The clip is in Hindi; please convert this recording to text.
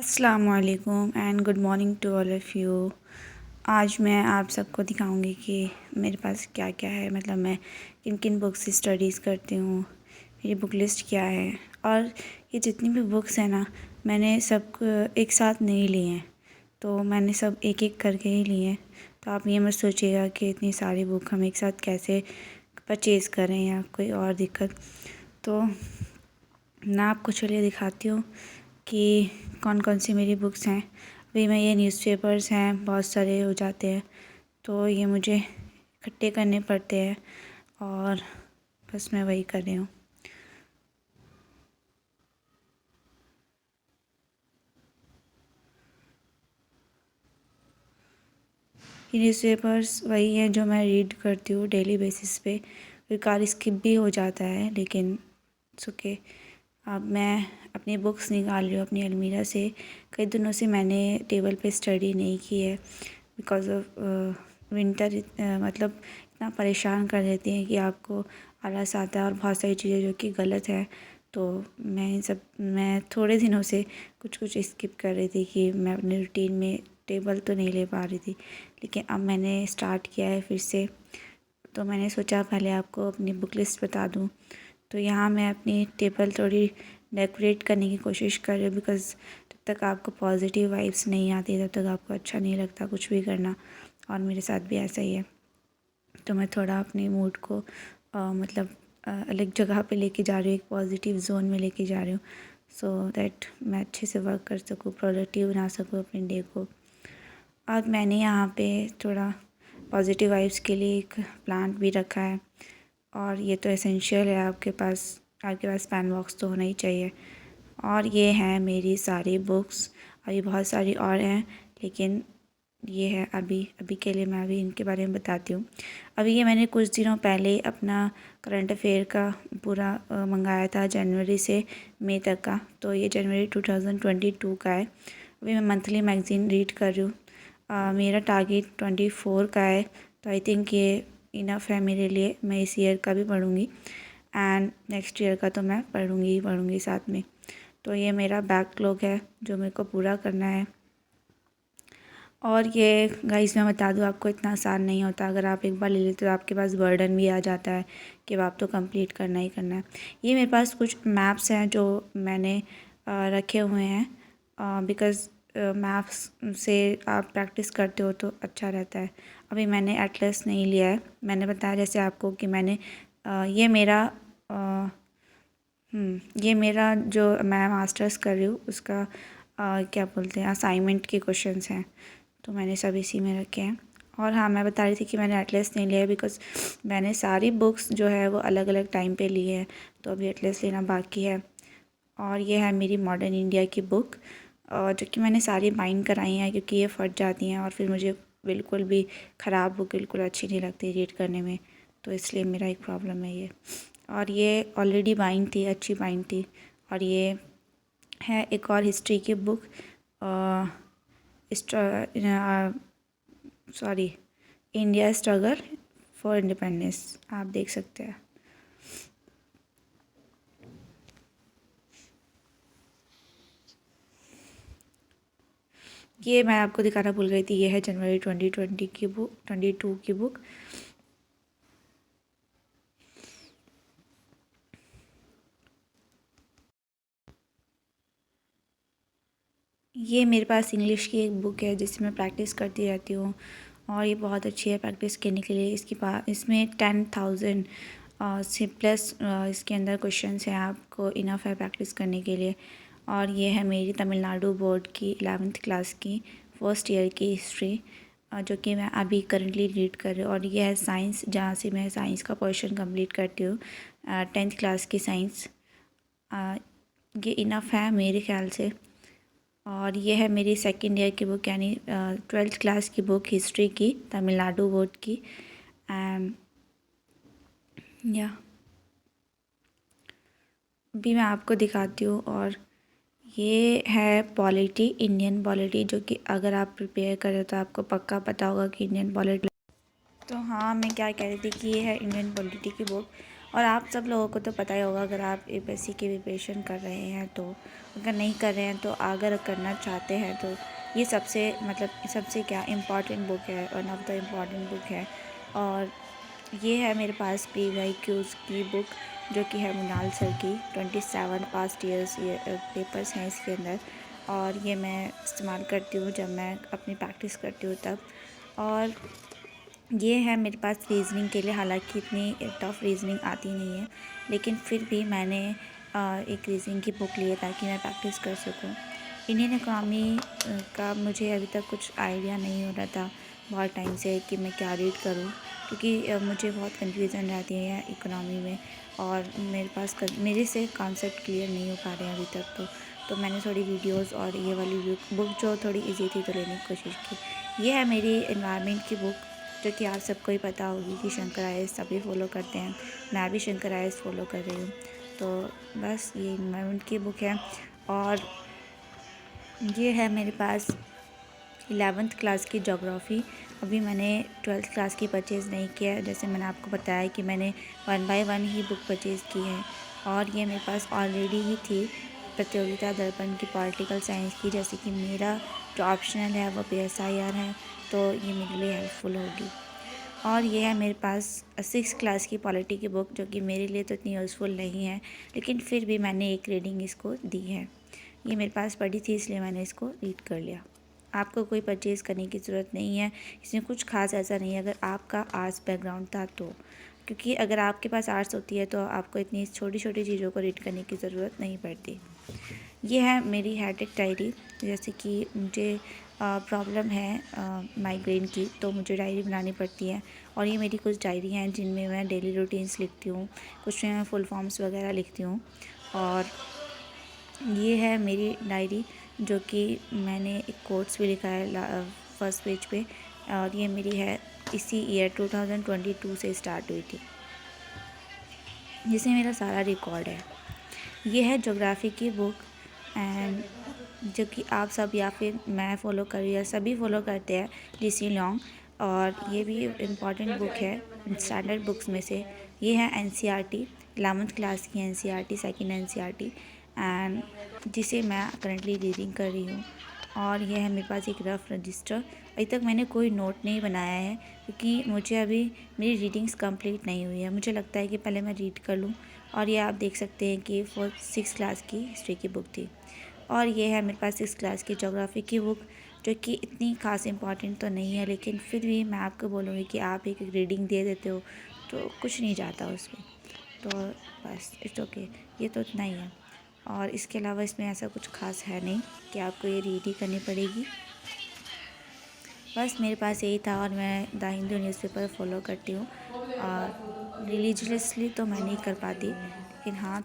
अस्सलामुअलैकुम and good morning to all of you. आज मैं आप सबको दिखाऊंगी कि मेरे पास क्या क्या है, मतलब मैं किन किन बुक्स से स्टडीज़ करती हूँ, मेरी बुक लिस्ट क्या है। और ये जितनी भी बुक्स हैं ना, मैंने सब एक साथ नहीं लिए हैं, तो मैंने सब एक एक करके ही लिए हैं। तो आप ये मत सोचिएगा कि इतनी सारी बुक हम एक साथ कैसे परचेज़ करें या कोई और दिक्कत। तो मैं आपको चलिए दिखाती हूँ कि कौन कौन सी मेरी बुक्स हैं। अभी मैं ये न्यूज़पेपर्स हैं, बहुत सारे हो जाते हैं, तो ये मुझे इकट्ठे करने पड़ते हैं और बस मैं वही कर रही हूँ। ये न्यूज़पेपर्स वही हैं जो मैं रीड करती हूँ डेली बेसिस पे। कई बार स्किप भी हो जाता है, लेकिन ओके। अब मैं अपनी बुक्स निकाल रही हूँ अपनी अलमीरा से। कई दिनों से मैंने टेबल पे स्टडी नहीं की है बिकॉज़ ऑफ विंटर। मतलब इतना परेशान कर देती हैं कि आपको आलस आता है और बहुत सारी चीज़ें जो कि गलत है। तो मैं थोड़े दिनों से कुछ कुछ स्किप कर रही थी कि मैं अपने रूटीन में टेबल तो नहीं ले पा रही थी, लेकिन अब मैंने स्टार्ट किया है फिर से। तो मैंने सोचा पहले आपको अपनी बुक लिस्ट बता दूँ। तो यहाँ मैं अपनी टेबल थोड़ी डेकोरेट करने की कोशिश कर रही हूँ, बिकॉज़ जब तक आपको पॉजिटिव वाइब्स नहीं आती तब तक आपको अच्छा नहीं लगता कुछ भी करना, और मेरे साथ भी ऐसा ही है। तो मैं थोड़ा अपने मूड को मतलब अलग जगह पे लेके जा रही हूँ, एक पॉजिटिव जोन में लेके जा रही हूँ, सो दैट मैं अच्छे से वर्क कर सकूँ, प्रोडक्टिव बना सकूँ अपने डे को। और मैंने यहाँ पे थोड़ा पॉजिटिव वाइब्स के लिए एक प्लांट भी रखा है, और ये तो एसेंशियल है। आपके पास पेन बॉक्स तो होना ही चाहिए। और ये हैं मेरी सारी बुक्स, अभी बहुत सारी और हैं, लेकिन ये है अभी अभी के लिए। मैं अभी इनके बारे में बताती हूँ। अभी ये मैंने कुछ दिनों पहले अपना करंट अफेयर का पूरा मंगाया था, जनवरी से मई तक का। तो ये जनवरी 2022 का है। अभी मैं मंथली मैगज़ीन रीड कर रही हूँ। मेरा टारगेट 24 का है, तो आई थिंक ये इनफ है मेरे लिए। मैं इस ईयर का भी पढ़ूँगी एंड नेक्स्ट ईयर का तो मैं पढ़ूँगी ही पढ़ूँगी साथ में। तो ये मेरा बैकलॉग है जो मेरे को पूरा करना है। और ये गाइस मैं बता दूँ आपको, इतना आसान नहीं होता। अगर आप एक बार ले लेते हो तो आपके पास बर्डन भी आ जाता है कि अब आप तो कंप्लीट करना ही करना है। ये मेरे पास कुछ मैप्स हैं जो मैंने रखे हुए हैं, बिकॉज़ मैप्स से आप प्रैक्टिस करते हो तो अच्छा रहता है। अभी मैंने एटलस नहीं लिया है। मैंने बताया जैसे आपको कि मैंने ये मेरा ये मेरा जो मैं मास्टर्स कर रही हूँ उसका क्या बोलते हैं, असाइनमेंट के क्वेश्चंस हैं, तो मैंने सब इसी में रखे हैं। और हाँ, मैं बता रही थी कि मैंने एटलस नहीं लिया है बिकॉज़ मैंने सारी बुक्स जो है वो अलग अलग टाइम पे ली है, तो अभी एटलस लेना बाकी है। और ये है मेरी मॉडर्न इंडिया की बुक, और जो कि मैंने सारी बाइंड कराई हैं क्योंकि ये फट जाती हैं और फिर मुझे बिल्कुल भी ख़राब बुक बिल्कुल अच्छी नहीं लगती रीड करने में, तो इसलिए मेरा एक प्रॉब्लम है ये। और ये ऑलरेडी बाइंड थी, अच्छी बाइंड थी। और ये है एक और हिस्ट्री की book, sorry, India struggle for independence, आप देख सकते हैं। ये मैं आपको दिखाना भूल गई थी, ये है जनवरी 2020 की बुक, 22 की बुक। ये मेरे पास इंग्लिश की एक बुक है जिससे मैं प्रैक्टिस करती रहती हूँ, और ये बहुत अच्छी है प्रैक्टिस करने के लिए। इसमें 10,000 से प्लस इसके अंदर क्वेश्चंस हैं, आपको इनफ है प्रैक्टिस करने के लिए। और ये है मेरी तमिलनाडु बोर्ड की 11th क्लास की फर्स्ट ईयर की हिस्ट्री, जो कि मैं अभी करंटली रीड कर रही हूँ। और ये है साइंस, जहाँ से मैं साइंस का पोर्शन कंप्लीट करती हूँ, 10th क्लास की साइंस। ये इनफ है मेरे ख्याल से। और ये है मेरी सेकेंड ईयर की बुक, यानी 12th क्लास की बुक, हिस्ट्री की, तमिलनाडु बोर्ड की। एंड या भी मैं आपको दिखाती हूँ। और ये है पॉलिटी, इंडियन पॉलिटी, जो कि अगर आप प्रिपेयर करें तो आपको पक्का पता होगा कि इंडियन पॉलिटी। तो हाँ, मैं क्या कह रही थी कि ये है इंडियन पॉलिटी की बुक, और आप सब लोगों को तो पता ही होगा, अगर आप यूपीएससी की प्रिपरेशन कर रहे हैं तो, अगर नहीं कर रहे हैं तो अगर करना चाहते हैं तो ये सबसे क्या इम्पॉर्टेंट बुक है, one of the important book है। और ये है मेरे पास PYQs की बुक, जो कि है मृणाल सर की। 27 पास्ट ईयर्स ये पेपर्स हैं इसके अंदर, और ये मैं इस्तेमाल करती हूँ जब मैं अपनी प्रैक्टिस करती हूँ तब। और ये है मेरे पास रीज़निंग के लिए, हालांकि इतनी टफ़ रीज़निंग आती नहीं है, लेकिन फिर भी मैंने एक रीज़निंग की बुक ली है ताकि मैं प्रैक्टिस कर सकूँ। इंडियन इकोनॉमी का मुझे अभी तक कुछ आइडिया नहीं हो रहा था बहुत टाइम से कि मैं क्या रीड करूँ, क्योंकि मुझे बहुत कन्फ्यूज़न रहती है इकोनॉमी में, और मेरे से कॉन्सेप्ट क्लियर नहीं हो पा रहे हैं अभी तक। तो मैंने थोड़ी वीडियोस और ये वाली बुक जो थोड़ी इजी थी तो लेने की कोशिश की। ये है मेरी एनवायरनमेंट की बुक, जो कि आप सबको ही पता होगी कि शंकर IAS सभी फॉलो करते हैं। मैं भी शंकर IAS फॉलो कर रही हूँ। तो बस ये एनवायरनमेंट की बुक है। और ये है मेरे पास 11th क्लास की ज्योग्राफ़ी। अभी मैंने 12th क्लास की परचेज़ नहीं किया है, जैसे मैंने आपको बताया कि मैंने 1 बाय 1 ही बुक परचेज़ की है। और ये मेरे पास ऑलरेडी ही थी प्रतियोगिता दर्पण की पॉलिटिकल साइंस की, जैसे कि मेरा जो ऑप्शनल है वो PSIR है, तो ये मेरे लिए हेल्पफुल होगी। और ये है मेरे पास 6th क्लास की पॉलिटी की बुक, जो कि मेरे लिए तो इतनी यूज़फुल नहीं है, लेकिन फिर भी मैंने एक रीडिंग इसको दी है। ये मेरे पास पड़ी थी इसलिए मैंने इसको रीड कर लिया। आपको कोई परचेज़ करने की ज़रूरत नहीं है, इसमें कुछ खास ऐसा नहीं है अगर आपका आर्ट्स बैकग्राउंड था तो, क्योंकि अगर आपके पास आर्ट्स होती है तो आपको इतनी छोटी छोटी चीज़ों को रीड करने की ज़रूरत नहीं पड़ती। ये है मेरी हेडेक डायरी, जैसे कि मुझे प्रॉब्लम है माइग्रेन की, तो मुझे डायरी बनानी पड़ती है। और ये मेरी कुछ डायरी हैं जिनमें मैं डेली रूटीन्स लिखती हूँ, कुछ में मैं फुल फॉर्म्स वगैरह लिखती हूँ। और ये है मेरी डायरी, जो कि मैंने एक कोट्स भी लिखा है फर्स्ट पेज पे, और ये मेरी है इसी ईयर 2022 से स्टार्ट हुई थी, जिसमें मेरा सारा रिकॉर्ड है। ये है ज्योग्राफी की बुक, एंड जो कि आप सब या फिर मैं फ़ॉलो कर रही हूँ, सभी फ़ॉलो करते हैं, DC लॉन्ग। और ये भी इम्पॉर्टेंट बुक है स्टैंडर्ड बुक्स में से। ये है NCERT 11th क्लास की NCERT, सेकंड NCERT, एंड जिसे मैं करंटली रीडिंग कर रही हूँ। और यह है मेरे पास एक रफ़ रजिस्टर। अभी तक मैंने कोई नोट नहीं बनाया है, क्योंकि मुझे अभी मेरी रीडिंग्स कंप्लीट नहीं हुई है। मुझे लगता है कि पहले मैं रीड कर लूँ। और ये आप देख सकते हैं कि 6th क्लास की हिस्ट्री की बुक थी। और ये है मेरे पास 6th क्लास की ज्योग्राफी की बुक, जो कि इतनी खास इंपॉर्टेंट तो नहीं है, लेकिन फिर भी मैं आपको बोलूँगी कि आप एक रीडिंग दे देते हो तो कुछ नहीं जाता उसमें। तो बस इट्स ओके, ये तो इतना ही है। और इसके अलावा इसमें ऐसा कुछ खास है नहीं कि आपको ये रीड ही करनी पड़ेगी। बस मेरे पास यही था, और मैं द हिंदू न्यूज़पेपर फॉलो करती हूँ। और रिलीजियसली तो मैं नहीं कर पाती, लेकिन हाँ